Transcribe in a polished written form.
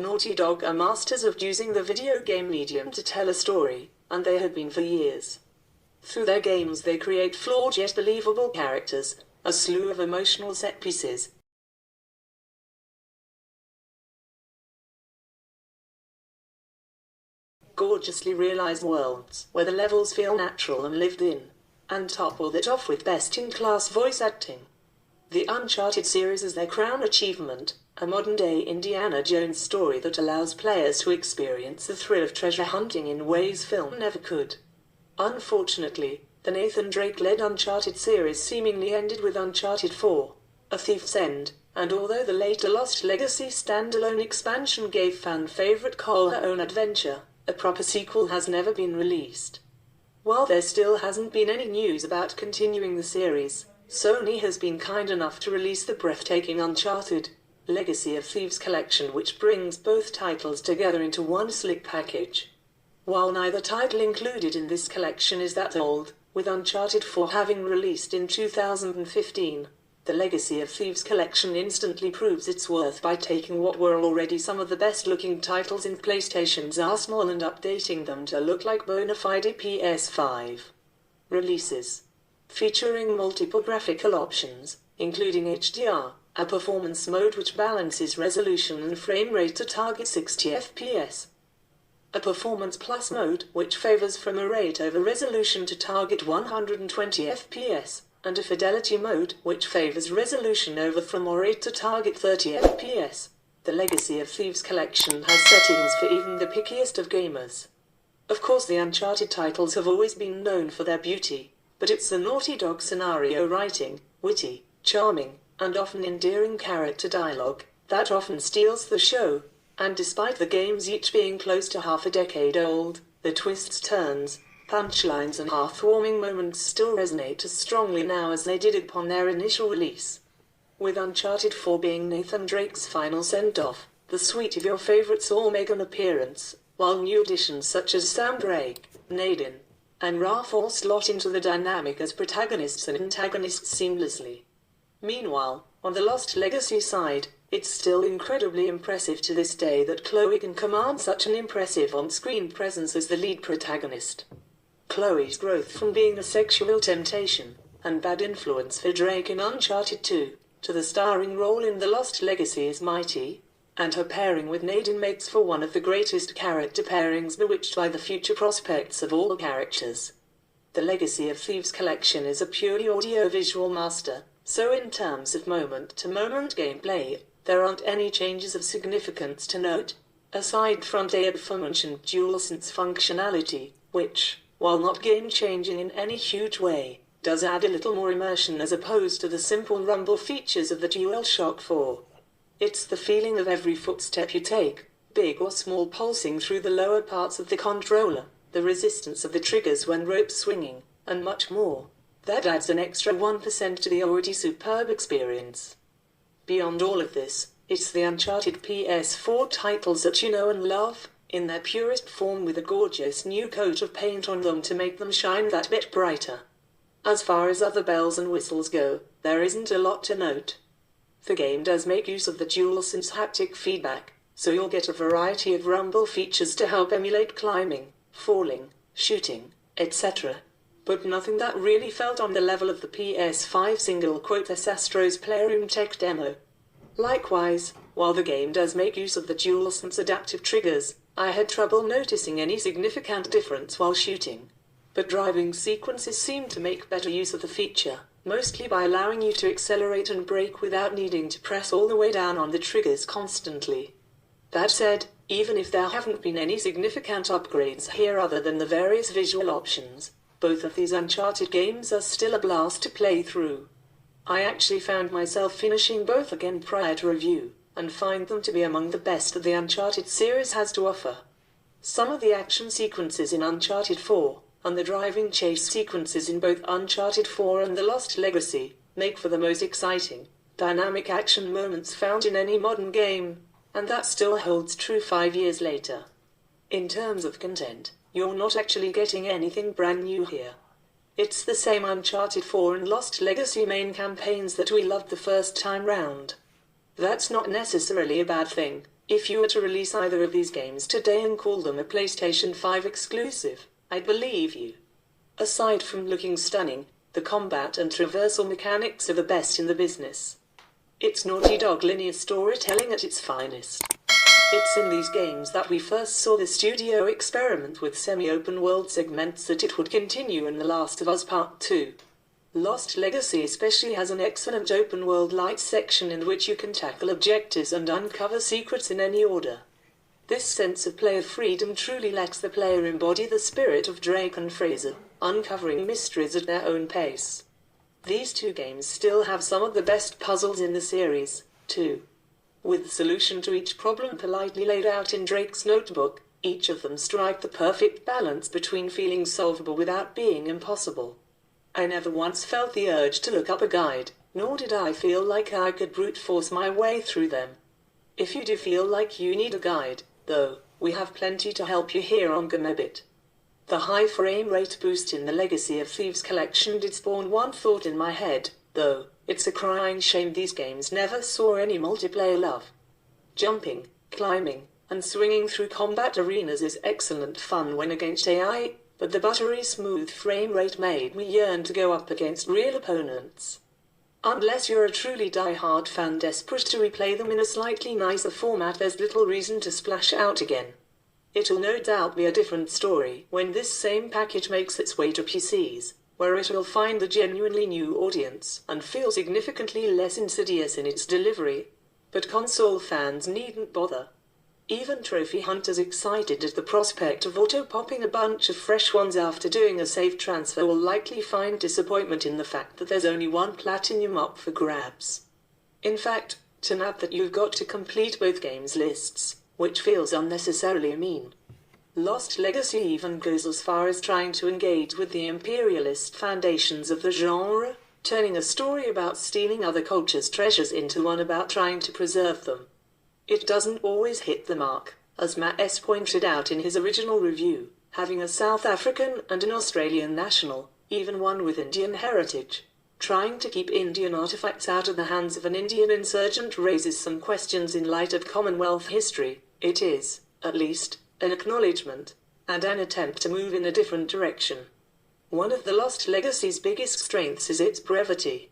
Naughty Dog are masters of using the video game medium to tell a story, and they have been for years. Through their games they create flawed yet believable characters, a slew of emotional set pieces, gorgeously realized worlds where the levels feel natural and lived in, and top all that off with best-in-class voice acting. The Uncharted series is their crown achievement, a modern-day Indiana Jones story that allows players to experience the thrill of treasure hunting in ways film never could. Unfortunately, the Nathan Drake-led Uncharted series seemingly ended with Uncharted 4, A Thief's End, and although the later Lost Legacy standalone expansion gave fan-favorite Chole her own adventure, a proper sequel has never been released. While there still hasn't been any news about continuing the series, Sony has been kind enough to release the breathtaking Uncharted Legacy of Thieves collection, which brings both titles together into one slick package. While neither title included in this collection is that old, with Uncharted 4 having released in 2015, the Legacy of Thieves collection instantly proves its worth by taking what were already some of the best-looking titles in PlayStation's arsenal and updating them to look like bona fide PS5 releases. Featuring multiple graphical options, including HDR, a performance mode which balances resolution and frame rate to target 60 FPS, a Performance Plus mode which favors frame rate over resolution to target 120 FPS, and a Fidelity mode which favors resolution over frame rate to target 30 FPS. The Legacy of Thieves collection has settings for even the pickiest of gamers. Of course, the Uncharted titles have always been known for their beauty, but it's the Naughty Dog scenario writing, witty, charming, and often endearing character dialogue that often steals the show. And despite the games each being close to half a decade old, the twists, turns, punchlines and heartwarming moments still resonate as strongly now as they did upon their initial release. With Uncharted 4 being Nathan Drake's final send-off, the suite of your favorites all make an appearance, while new additions such as Sam Drake, Nadine, and Raph all slot into the dynamic as protagonists and antagonists seamlessly. Meanwhile, on the Lost Legacy side, it's still incredibly impressive to this day that Chloe can command such an impressive on-screen presence as the lead protagonist. Chloe's growth from being a sexual temptation and bad influence for Drake in Uncharted 2, to the starring role in The Lost Legacy is mighty, and her pairing with Nadine makes for one of the greatest character pairings, bewitched by the future prospects of all characters. The Legacy of Thieves collection is a purely audio-visual master, so in terms of moment-to-moment gameplay, there aren't any changes of significance to note, aside from the aforementioned DualSense functionality, which, while not game-changing in any huge way, does add a little more immersion as opposed to the simple rumble features of the DualShock 4. It's the feeling of every footstep you take, big or small, pulsing through the lower parts of the controller, the resistance of the triggers when rope swinging, and much more, that adds an extra 1% to the already superb experience. Beyond all of this, it's the Uncharted PS4 titles that you know and love, in their purest form, with a gorgeous new coat of paint on them to make them shine that bit brighter. As far as other bells and whistles go, there isn't a lot to note. The game does make use of the DualSense haptic feedback, so you'll get a variety of rumble features to help emulate climbing, falling, shooting, etc. But nothing that really felt on the level of the PS5 single quote Astro's Playroom tech demo. Likewise, while the game does make use of the DualSense adaptive triggers, I had trouble noticing any significant difference while shooting. But driving sequences seem to make better use of the feature, mostly by allowing you to accelerate and brake without needing to press all the way down on the triggers constantly. That said, even if there haven't been any significant upgrades here other than the various visual options, both of these Uncharted games are still a blast to play through. I actually found myself finishing both again prior to review, and find them to be among the best that the Uncharted series has to offer. Some of the action sequences in Uncharted 4, and the driving chase sequences in both Uncharted 4 and The Lost Legacy, make for the most exciting, dynamic action moments found in any modern game, and that still holds true 5 years later. In terms of content, you're not actually getting anything brand new here. It's the same Uncharted 4 and Lost Legacy main campaigns that we loved the first time round. That's not necessarily a bad thing, If you were to release either of these games today and call them a PlayStation 5 exclusive, I'd believe you. Aside from looking stunning, the combat and traversal mechanics are the best in the business. It's Naughty Dog linear storytelling at its finest. It's in these games that we first saw the studio experiment with semi-open world segments that it would continue in The Last of Us Part 2. Lost Legacy especially has an excellent open world light section in which you can tackle objectives and uncover secrets in any order. This sense of player freedom truly lets the player embody the spirit of Drake and Fraser, uncovering mysteries at their own pace. These two games still have some of the best puzzles in the series, too. With the solution to each problem politely laid out in Drake's notebook, each of them strike the perfect balance between feeling solvable without being impossible. I never once felt the urge to look up a guide, nor did I feel like I could brute force my way through them. If you do feel like you need a guide, though, we have plenty to help you here on Gamebit. The high frame rate boost in the Legacy of Thieves collection did spawn one thought in my head, though. It's a crying shame these games never saw any multiplayer love. Jumping, climbing, and swinging through combat arenas is excellent fun when against AI, but the buttery smooth frame rate made me yearn to go up against real opponents. Unless you're a truly die-hard fan desperate to replay them in a slightly nicer format, there's little reason to splash out again. It'll no doubt be a different story when this same package makes its way to PCs, where it will find a genuinely new audience and feel significantly less insidious in its delivery. But console fans needn't bother. Even trophy hunters excited at the prospect of auto-popping a bunch of fresh ones after doing a safe transfer will likely find disappointment in the fact that there's only one platinum up for grabs. In fact, to nab that you've got to complete both games' lists, which feels unnecessarily mean. Lost Legacy even goes as far as trying to engage with the imperialist foundations of the genre, turning a story about stealing other cultures' treasures into one about trying to preserve them. It doesn't always hit the mark, as Matt S. pointed out in his original review, having a South African and an Australian national, even one with Indian heritage. Trying to keep Indian artifacts out of the hands of an Indian insurgent raises some questions in light of Commonwealth history. It is, at least, an acknowledgement, and an attempt to move in a different direction. One of the Lost Legacy's biggest strengths is its brevity.